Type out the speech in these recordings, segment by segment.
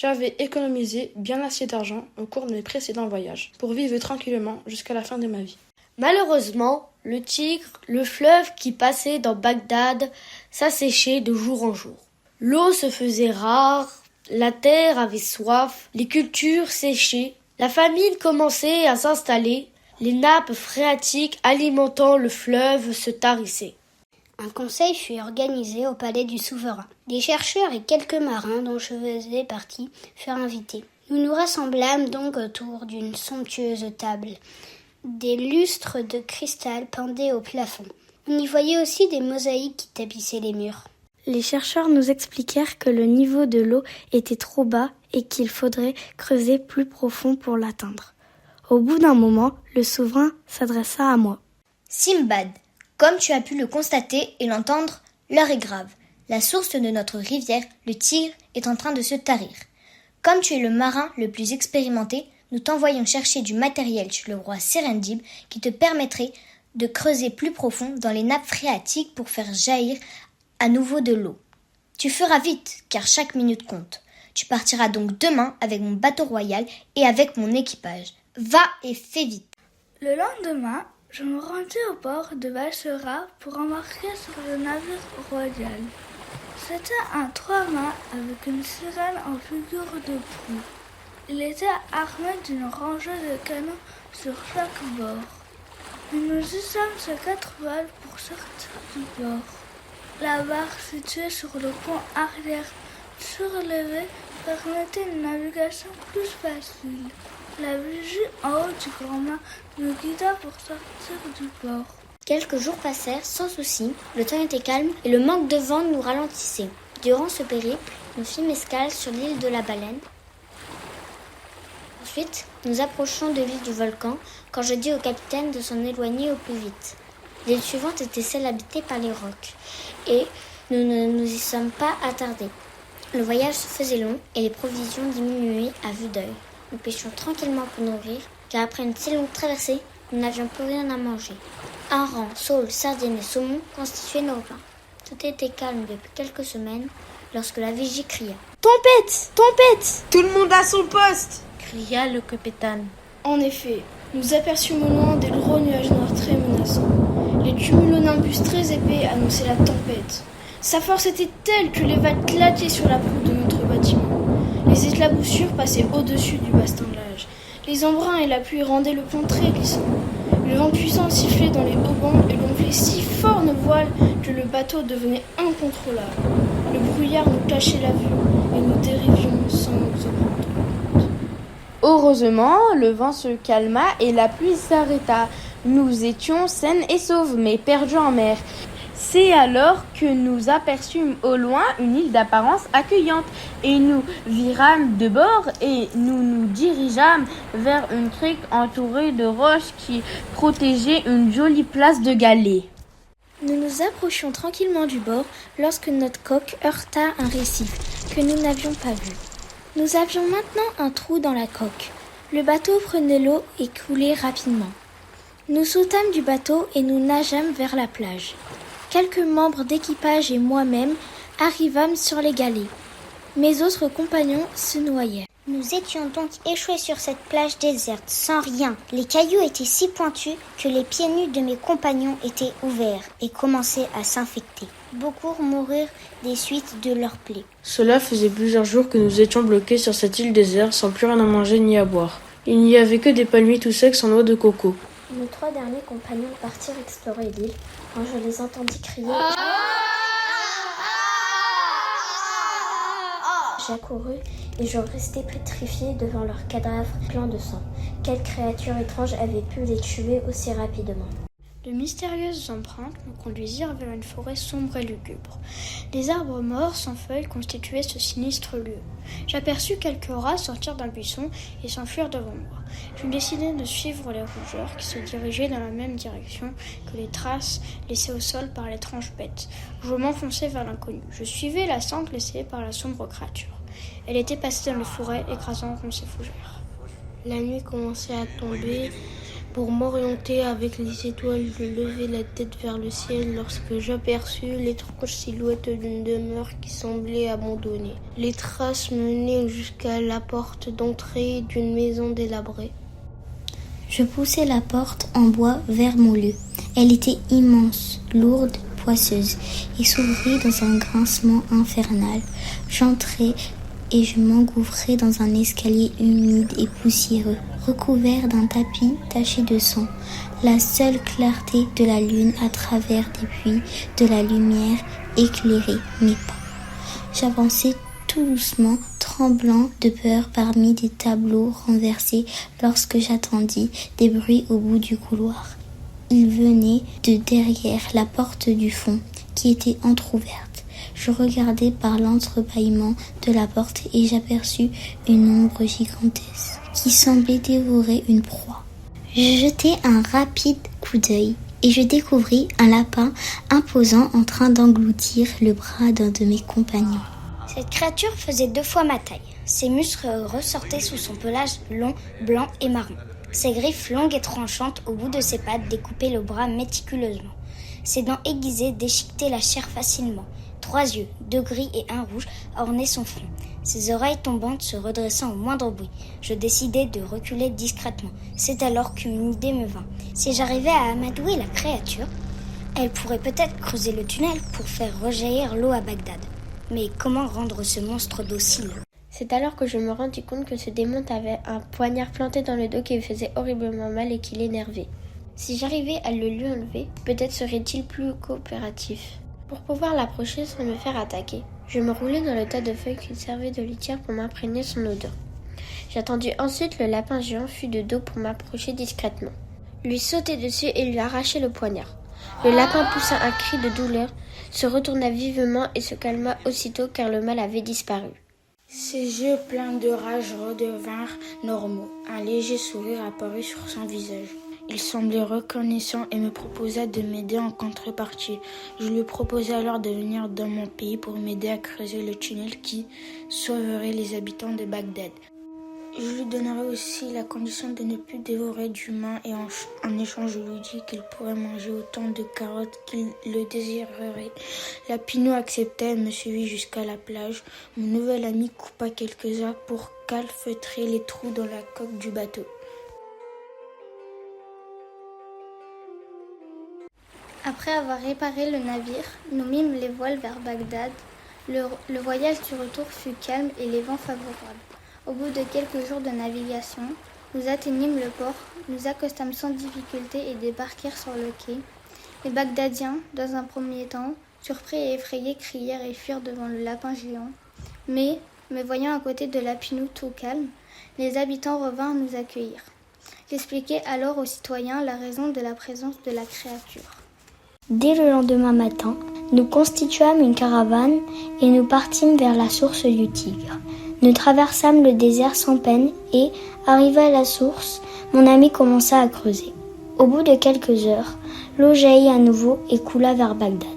J'avais économisé bien assez d'argent au cours de mes précédents voyages pour vivre tranquillement jusqu'à la fin de ma vie. Malheureusement, le Tigre, le fleuve qui passait dans Bagdad, s'asséchait de jour en jour. L'eau se faisait rare, la terre avait soif, les cultures séchaient, la famine commençait à s'installer, les nappes phréatiques alimentant le fleuve se tarissaient. Un conseil fut organisé au palais du souverain. Des chercheurs et quelques marins dont je faisais partie furent invités. Nous nous rassemblâmes donc autour d'une somptueuse table. Des lustres de cristal pendaient au plafond. On y voyait aussi des mosaïques qui tapissaient les murs. Les chercheurs nous expliquèrent que le niveau de l'eau était trop bas et qu'il faudrait creuser plus profond pour l'atteindre. Au bout d'un moment, le souverain s'adressa à moi. Simbad, comme tu as pu le constater et l'entendre, l'heure est grave. La source de notre rivière, le Tigre, est en train de se tarir. Comme tu es le marin le plus expérimenté, nous t'envoyons chercher du matériel chez le roi Serendib qui te permettrait de creuser plus profond dans les nappes phréatiques pour faire jaillir à nouveau de l'eau. Tu feras vite, car chaque minute compte. Tu partiras donc demain avec mon bateau royal et avec mon équipage. Va et fais vite. Le lendemain, je me rendis au port de Bassora pour embarquer sur le navire royal. C'était un 3-mâts avec une sirène en figure de proue. Il était armé d'une rangée de canons sur chaque bord. Nous nous hissâmes ces 4 voiles pour sortir du port. La barre située sur le pont arrière surélevé permettait une navigation plus facile. La vigie en haut du grand mât nous guida pour sortir du port. Quelques jours passèrent sans souci, le temps était calme et le manque de vent nous ralentissait. Durant ce périple, nous fîmes escale sur l'île de la Baleine. Ensuite, nous approchions de l'île du Volcan quand je dis au capitaine de s'en éloigner au plus vite. L'île suivante était celle habitée par les rocs et nous ne nous y sommes pas attardés. Le voyage se faisait long et les provisions diminuaient à vue d'œil. Nous pêchions tranquillement pour nourrir, car après une si longue traversée, nous n'avions plus rien à manger. Hareng, saules, sardines et saumons constituaient nos repas. Tout était calme depuis quelques semaines lorsque la vigie cria « Tempête ! Tempête !» Tout le monde à son poste ! Cria le capitaine. En effet, nous aperçûmes au loin des gros nuages noirs très menaçants. Les cumulonimbus très épais annonçaient la tempête. Sa force était telle que les vagues claquaient sur la proue de notre bâtiment. Les éclaboussures passaient au-dessus du bastingage. Les embruns et la pluie rendaient le pont très glissant. Le vent puissant sifflait dans les haubans et gonflait si fort nos voiles que le bateau devenait incontrôlable. Le brouillard nous cachait la vue et nous dérivions sans nous en rendre compte. Heureusement, le vent se calma et la pluie s'arrêta. Nous étions saines et sauves, mais perdus en mer. C'est alors que nous aperçûmes au loin une île d'apparence accueillante et nous virâmes de bord et nous nous dirigeâmes vers une crique entourée de roches qui protégeait une jolie place de galets. Nous nous approchions tranquillement du bord lorsque notre coque heurta un récif que nous n'avions pas vu. Nous avions maintenant un trou dans la coque. Le bateau prenait l'eau et coulait rapidement. Nous sautâmes du bateau et nous nageâmes vers la plage. Quelques membres d'équipage et moi-même arrivâmes sur les galets. Mes autres compagnons se noyèrent. Nous étions donc échoués sur cette plage déserte, sans rien. Les cailloux étaient si pointus que les pieds nus de mes compagnons étaient ouverts et commençaient à s'infecter. Beaucoup moururent des suites de leurs plaies. Cela faisait plusieurs jours que nous étions bloqués sur cette île déserte sans plus rien à manger ni à boire. Il n'y avait que des palmiers tout secs sans noix de coco. Nos 3 derniers compagnons partirent explorer l'île quand je les entendis crier. J'accourus et je restai pétrifié devant leurs cadavres pleins de sang. Quelle créature étrange avait pu les tuer aussi rapidement? De mystérieuses empreintes me conduisirent vers une forêt sombre et lugubre. Les arbres morts sans feuilles constituaient ce sinistre lieu. J'aperçus quelques rats sortir d'un buisson et s'enfuir devant moi. Je décidai de suivre les rougeurs qui se dirigeaient dans la même direction que les traces laissées au sol par l'étrange bête. Je m'enfonçai vers l'inconnu. Je suivais la sente laissée par la sombre créature. Elle était passée dans les forêts, écrasant contre ses fougères. La nuit commençait à tomber. Pour m'orienter avec les étoiles, je levai la tête vers le ciel lorsque j'aperçus l'étrange silhouette d'une demeure qui semblait abandonnée. Les traces menaient jusqu'à la porte d'entrée d'une maison délabrée. Je poussai la porte en bois vers mon lieu. Elle était immense, lourde, poisseuse, et s'ouvrit dans un grincement infernal. J'entrai et je m'engouffrai dans un escalier humide et poussiéreux, recouvert d'un tapis taché de sang. La seule clarté de la lune à travers des puits de la lumière éclairait mes pas. J'avançai tout doucement, tremblant de peur parmi des tableaux renversés lorsque j'entendis des bruits au bout du couloir. Ils venaient de derrière la porte du fond, qui était entr'ouverte. Je regardai par l'entrebâillement de la porte et j'aperçus une ombre gigantesque qui semblait dévorer une proie. Je jetai un rapide coup d'œil et je découvris un lapin imposant en train d'engloutir le bras d'un de mes compagnons. Cette créature faisait 2 fois ma taille. Ses muscles ressortaient sous son pelage long, blanc et marron. Ses griffes longues et tranchantes au bout de ses pattes découpaient le bras méticuleusement. Ses dents aiguisées déchiquetaient la chair facilement. 3 yeux, 2 gris et 1 rouge, ornaient son front. Ses oreilles tombantes se redressant au moindre bruit. Je décidai de reculer discrètement. C'est alors qu'une idée me vint. Si j'arrivais à amadouer la créature, elle pourrait peut-être creuser le tunnel pour faire rejaillir l'eau à Bagdad. Mais comment rendre ce monstre docile ? C'est alors que je me rendis compte que ce démon avait un poignard planté dans le dos qui lui faisait horriblement mal et qui l'énervait. Si j'arrivais à le lui enlever, peut-être serait-il plus coopératif. Pour pouvoir l'approcher sans me faire attaquer, je me roulai dans le tas de feuilles qui servaient de litière pour m'imprégner son odeur. J'attendis ensuite le lapin géant fut de dos pour m'approcher discrètement. Lui sautai dessus et lui arrachai le poignard. Le lapin poussa un cri de douleur, se retourna vivement et se calma aussitôt car le mal avait disparu. Ses yeux pleins de rage redevinrent normaux. Un léger sourire apparut sur son visage. Il semblait reconnaissant et me proposa de m'aider en contrepartie. Je lui proposai alors de venir dans mon pays pour m'aider à creuser le tunnel qui sauverait les habitants de Bagdad. Je lui donnerai aussi la condition de ne plus dévorer d'humains et en échange je lui dis qu'il pourrait manger autant de carottes qu'il le désirerait. Lapinou accepta et me suivit jusqu'à la plage. Mon nouvel ami coupa quelques arbres pour calfeutrer les trous dans la coque du bateau. Après avoir réparé le navire, nous mîmes les voiles vers Bagdad. Le voyage du retour fut calme et les vents favorables. Au bout de quelques jours de navigation, nous atteignîmes le port, nous accostâmes sans difficulté et débarquèrent sur le quai. Les Bagdadiens, dans un premier temps, surpris et effrayés, crièrent et fuirent devant le lapin géant. Mais, me voyant à côté de Lapinou tout calme, les habitants revinrent nous accueillir. J'expliquai alors aux citoyens la raison de la présence de la créature. Dès le lendemain matin, nous constituâmes une caravane et nous partîmes vers la source du Tigre. Nous traversâmes le désert sans peine et, arrivé à la source, mon ami commença à creuser. Au bout de quelques heures, l'eau jaillit à nouveau et coula vers Bagdad.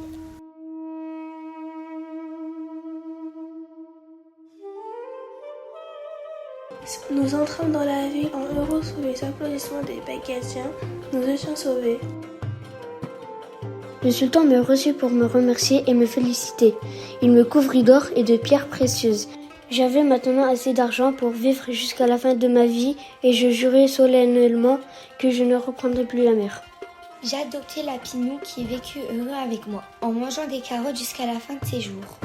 Nous entrâmes dans la ville en heureux sous les applaudissements des Bagdadiens. Nous étions sauvés. Le sultan me reçut pour me remercier et me féliciter. Il me couvrit d'or et de pierres précieuses. J'avais maintenant assez d'argent pour vivre jusqu'à la fin de ma vie et je jurai solennellement que je ne reprendrai plus la mer. J'ai adopté Lapinou qui vécut heureux avec moi, en mangeant des carottes jusqu'à la fin de ses jours.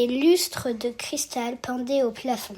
Des lustres de cristal pendaient au plafond.